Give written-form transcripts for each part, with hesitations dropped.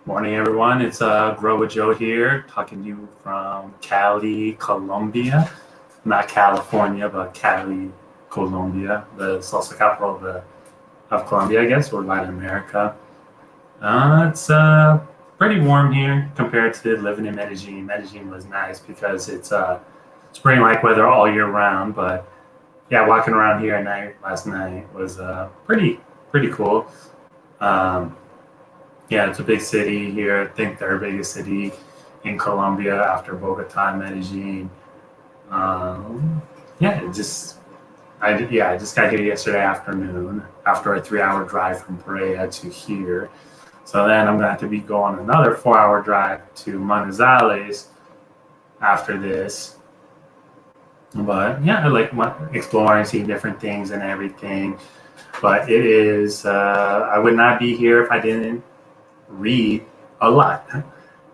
Morning, everyone. It's Grow with Joe here, talking to you from Cali, Colombia. Not California, but Cali, Colombia, the salsa capital of Colombia, I guess, or Latin America. It's pretty warm here compared to living in Medellin. Medellin was nice because it's spring-like weather all year round. But yeah, walking around here at night last night was pretty cool. Um, Yeah, it's a big city here. I think third biggest city in Colombia after Bogota and Medellin. Um, yeah, I just got here yesterday afternoon after a 3 hour drive from Pereira to here. So then I'm gonna have to be going another 4 hour drive to Manizales after this. But yeah, I like exploring, seeing different things and everything. But it is, I would not be here if I didn't read a lot.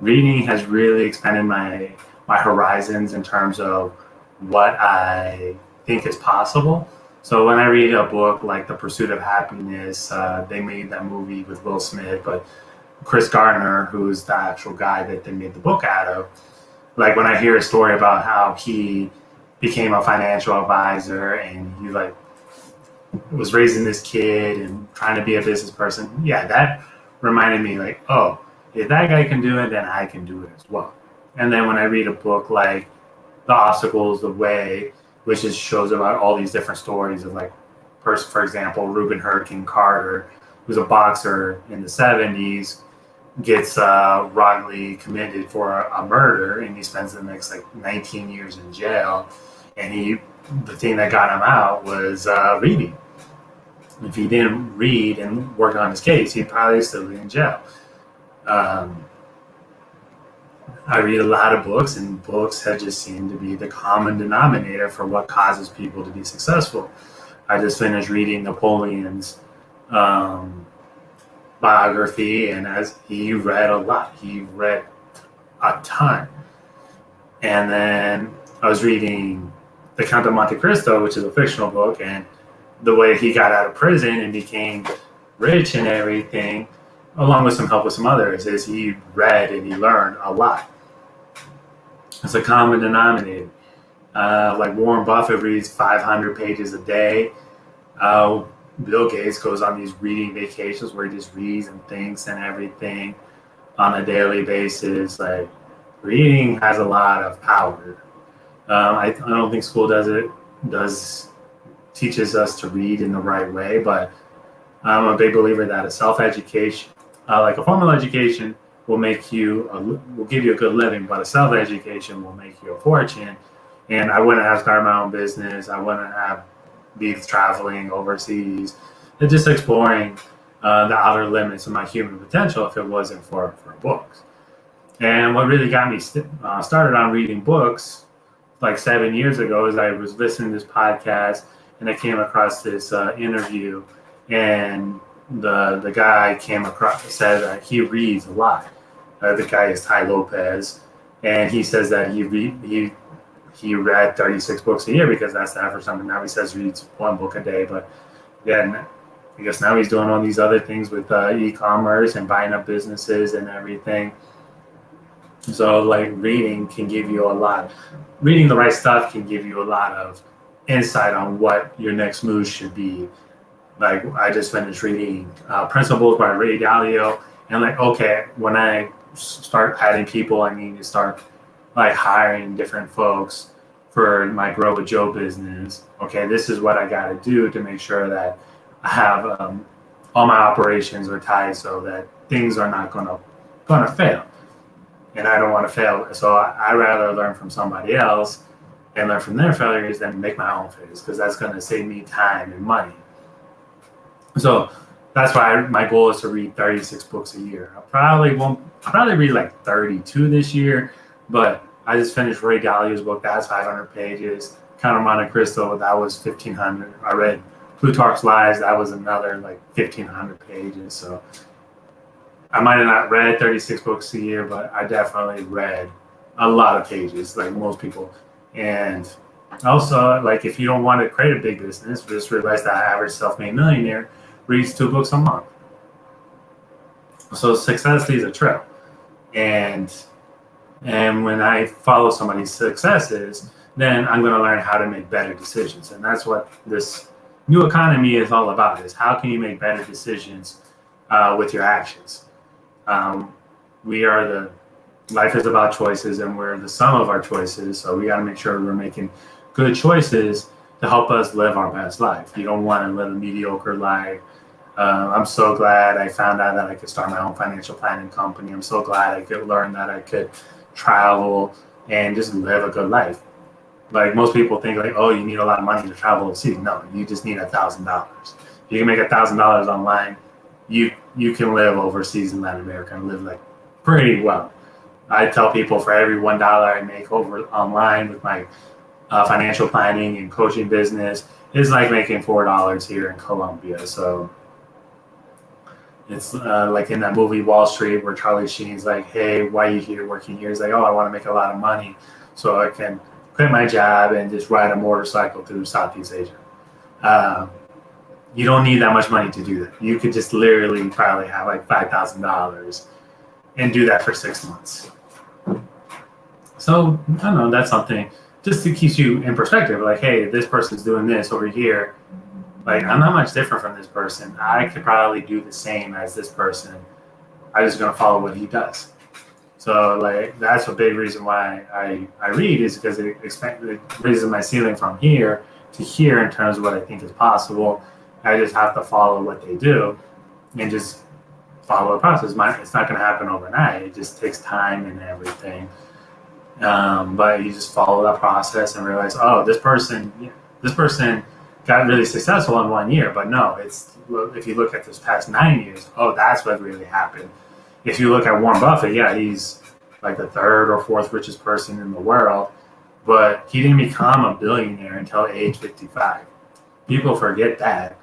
Reading has really expanded my horizons in terms of what I think is possible. So when I read a book like The Pursuit of Happiness, they made that movie with Will Smith, but Chris Gardner, who's the actual guy that they made the book out of, like when I hear a story about how he became a financial advisor and he like was raising this kid and trying to be a business person, yeah, that reminded me like, oh, if that guy can do it, then I can do it as well. And then when I read a book like The Obstacles, the Way, which just shows about all these different stories of like, for example, Reuben Hurricane Carter, who's a boxer in the 70s, gets wrongly committed for a murder, and he spends the next like 19 years in jail. And the thing that got him out was reading. If he didn't read and work on his case, he'd probably still be in jail. Um, I read a lot of books, and books have just seemed to be the common denominator for what causes people to be successful. I just finished reading Napoleon's um, biography, and as he read a lot, he read a ton. And then I was reading The Count of Monte Cristo, which is a fictional book, and the way he got out of prison and became rich and everything, along with some help with some others, is he read and he learned a lot. It's a common denominator. Like Warren Buffett reads 500 pages a day. Bill Gates goes on these reading vacations where he just reads and thinks and everything on a daily basis. Like reading has a lot of power. I don't think school does teaches us to read in the right way, but I'm a big believer that a self-education, like a formal education, will give you a good living, but a self-education will make you a fortune. And I wouldn't have started my own business. I wouldn't have be traveling overseas and just exploring the outer limits of my human potential if it wasn't for books. And what really got me started on reading books like 7 years ago is I was listening to this podcast and I came across this interview, and the guy came across said that he reads a lot. The guy is Ty Lopez, and he says that he read 36 books a year because that's the average number. Now he says he reads one book a day, but then I guess now he's doing all these other things with e-commerce and buying up businesses and everything. So like reading can give you a lot. Reading the right stuff can give you a lot of insight on what your next move should be. Like I just finished reading Principles by Ray Dalio, and like okay, when I start adding people, I need to start like hiring different folks for my Grow with Joe business. Okay, this is what I got to do to make sure that I have all my operations are tied so that things are not gonna fail, and I don't want to fail. So I rather learn from somebody else and learn from their failures than make my own failures, because that's going to save me time and money. So that's why my goal is to read 36 books a year. I'll probably read like 32 this year, but I just finished Ray Dalio's book. That has 500 pages. Count of Monte Cristo, that was 1,500. I read Plutarch's Lives. That was another like 1,500 pages. So I might have not read 36 books a year, but I definitely read a lot of pages, like most people. And also, like if you don't want to create a big business, just realize that average self-made millionaire reads 2 books a month. So success leaves a trail. And when I follow somebody's successes, then I'm going to learn how to make better decisions. And that's what this new economy is all about, is how can you make better decisions with your actions. Um, life is about choices, and we're the sum of our choices. So we got to make sure we're making good choices to help us live our best life. You don't want to live a mediocre life. I'm so glad I found out that I could start my own financial planning company. I'm so glad I could learn that I could travel and just live a good life. Like most people think like, oh, you need a lot of money to travel overseas. No, you just need $1,000. You can make $1,000 online. You can live overseas in Latin America and live like pretty well. I tell people for every $1 I make over online with my financial planning and coaching business is like making $4 here in Colombia. So it's like in that movie Wall Street where Charlie Sheen's like, hey, why are you here working here? He's like, oh, I want to make a lot of money so I can quit my job and just ride a motorcycle through Southeast Asia. You don't need that much money to do that. You could just literally probably have like $5,000 and do that for 6 months. So I don't know, that's something just to keep you in perspective. Like, hey, this person's doing this over here. Like, I'm not much different from this person. I could probably do the same as this person. I'm just gonna follow what he does. So like that's a big reason why I read, is because it raises my ceiling from here to here in terms of what I think is possible. I just have to follow what they do and just follow the process. It's not going to happen overnight. It just takes time and everything. But you just follow that process and realize, oh, this person got really successful in 1 year. But no, if you look at this past 9 years, oh, that's what really happened. If you look at Warren Buffett, yeah, he's like the third or fourth richest person in the world, but he didn't become a billionaire until age 55. People forget that.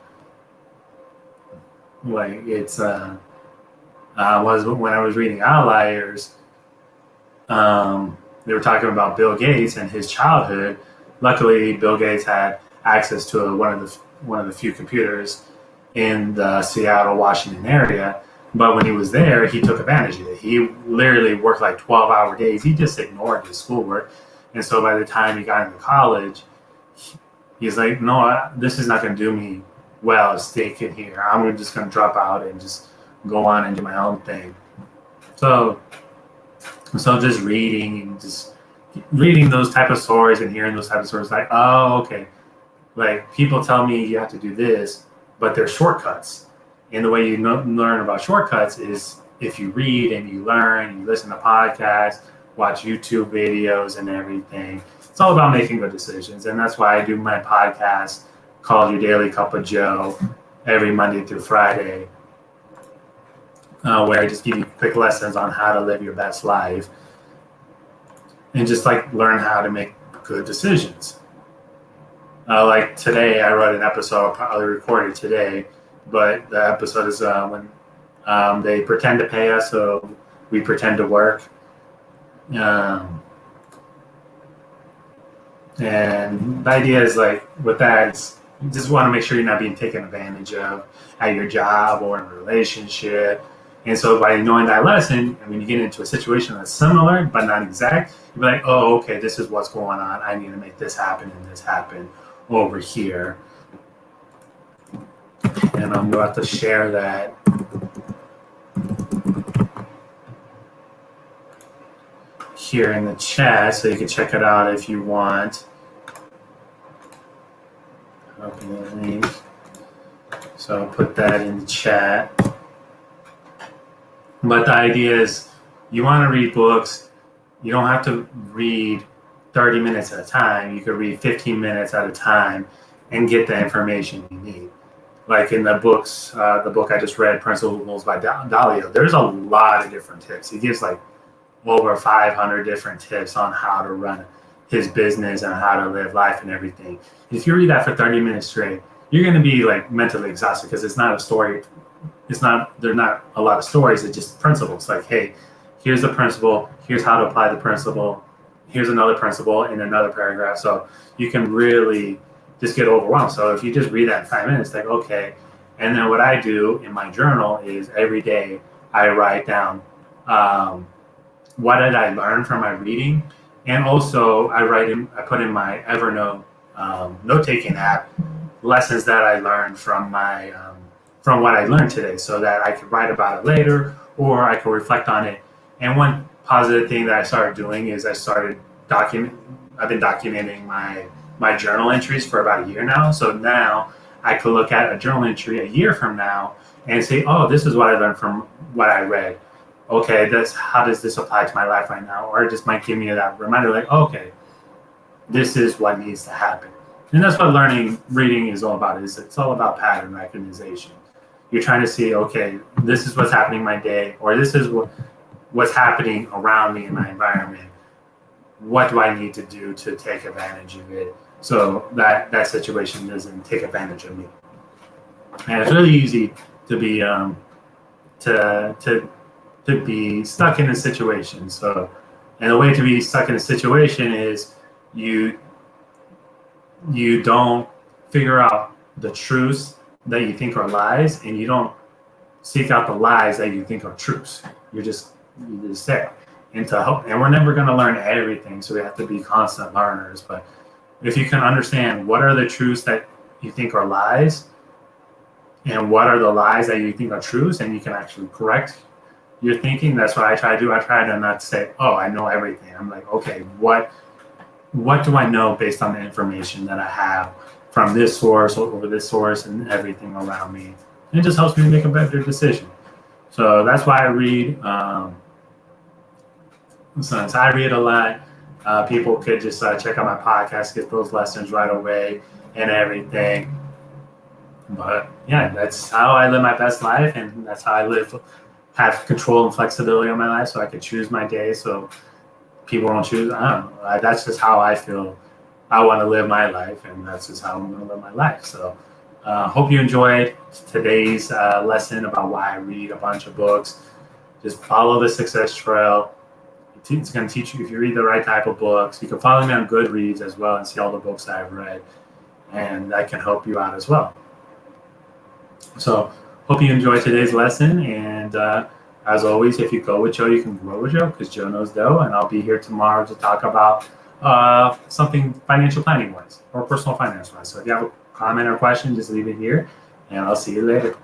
Like it's was when I was reading Outliers, they were talking about Bill Gates and his childhood. Luckily, Bill Gates had access to one of the few computers in the Seattle, Washington area. But when he was there, he took advantage of it. He literally worked like 12-hour days. He just ignored his schoolwork. And so by the time he got into college, he's like, no, this is not going to do me well staying here. I'm just going to drop out and just go on and do my own thing. So just reading those type of stories and hearing those type of stories, like, oh, okay. Like people tell me you have to do this, but they're shortcuts. And the way you learn about shortcuts is if you read and you learn, you listen to podcasts, watch YouTube videos and everything. It's all about making good decisions. And that's why I do my podcast called Your Daily Cup of Joe every Monday through Friday, where I just give you quick lessons on how to live your best life and just like learn how to make good decisions. Like today, I wrote an episode, I'll probably record it today, but the episode is when they pretend to pay us, so we pretend to work. And the idea is like with that, it's, you just want to make sure you're not being taken advantage of at your job or in a relationship. And so by knowing that lesson, and when you get into a situation that's similar but not exact, you're like, oh, okay, this is what's going on. I need to make this happen and this happen over here. And I'm about to share that. Here in the chat, so you can check it out if you want. Open the link. So I'll put that in the chat. But the idea is you want to read books. You don't have to read 30 minutes at a time. You could read 15 minutes at a time and get the information you need. Like in the books, the book I just read, Principles by Dalio, there's a lot of different tips. He gives like over 500 different tips on how to run his business and how to live life and everything. If you read that for 30 minutes straight, you're going to be like mentally exhausted because it's not a story. There's not a lot of stories. It's just principles. Like, hey, here's the principle. Here's how to apply the principle. Here's another principle in another paragraph. So you can really just get overwhelmed. So if you just read that in 5 minutes, like, okay. And then what I do in my journal is every day I write down what did I learn from my reading, and also I put in my Evernote note-taking app lessons that I learned from my from what I learned today, so that I could write about it later or I could reflect on it. And one positive thing that I started doing is I started document. I've been documenting my journal entries for about a year now. So now I could look at a journal entry a year from now and say, oh, this is what I learned from what I read. Okay, that's how does this apply to my life right now? Or it just might give me that reminder, like, oh, okay, this is what needs to happen. And that's what reading is all about. It's all about pattern recognition. You're trying to see, okay, this is what's happening in my day, or this is what's happening around me in my environment. What do I need to do to take advantage of it so that situation doesn't take advantage of me? And it's really easy to be to be stuck in a situation. So, and the way to be stuck in a situation is you don't figure out the truths that you think are lies, and you don't seek out the lies that you think are truths. You just there. And to help, and we're never going to learn everything, so we have to be constant learners. But if you can understand what are the truths that you think are lies, and what are the lies that you think are truths, and you can actually correct your thinking. That's what I try to do. I try to not say, "Oh, I know everything." I'm like, okay, what do I know based on the information that I have from this source over this source and everything around me? And it just helps me make a better decision. So that's why I read. Since I read a lot, people could just check out my podcast, get those lessons right away and everything. But yeah, that's how I live my best life, and that's how I have control and flexibility on my life, so I could choose my day. So people don't choose. I don't know. That's just how I feel. I want to live my life, and that's just how I'm going to live my life. So hope you enjoyed today's lesson about why I read a bunch of books. Just follow the success trail. It's going to teach you if you read the right type of books. You can follow me on Goodreads as well and see all the books that I've read, and that can help you out as well. So hope you enjoyed today's lesson, and as always, if you go with Joe, you can grow with Joe, because Joe knows Joe, and I'll be here tomorrow to talk about something financial planning wise or personal finance wise. So if you have a comment or question, just leave it here, and I'll see you later.